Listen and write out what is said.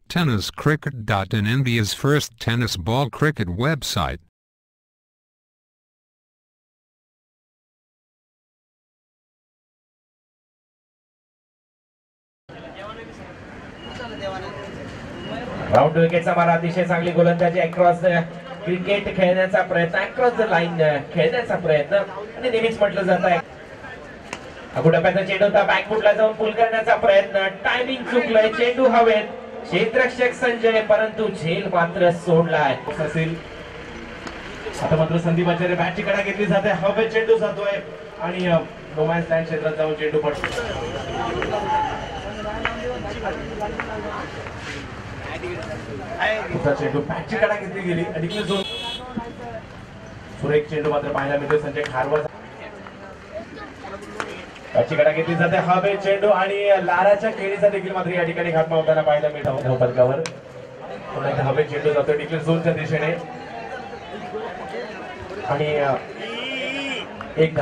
TennisCricket.in, India's first tennis ball cricket website. Round विकेटचा मारा, अतिशय चांगली गोलंदाजी, अक्रॉस क्रिकेट खेळण्याचा प्रयत्न, अक्रॉस द लाईन खेळण्याचा प्रयत्न आणि नेहमीच म्हटलं जात आहे अगोदरचा चेंडू होता, बॅकफुटला जाऊन पुल करण्याचा प्रयत्न, टायमिंग चुकलंय, चेंडू हवेत, क्षेत्ररक्षक संजय परंतु झेल मात्र सोडलाय असेल. आता मात्र संदीप आचार्य बॅटची कडा घेतली जाते, हवेत चेंडू जातोय आणि नो मॅन्स लँड क्षेत्रात जाऊन चेंडू पडतो. चेंडू बॅटची कडा घेतली गेली आणि सुरेख चेंडू मात्र पाहायला मिळतो संजय खारवा, बॅटची कडा घेतली जाते, हवे चेंडू आणि लाराच्या खेळीचा देखील मात्र या ठिकाणी घात मावताना पाहायला मिळतो पलकावर. पुन्हा एकदा हवे चेंडू जातो डिक्लेअर झोनच्या दिशेने आणि एक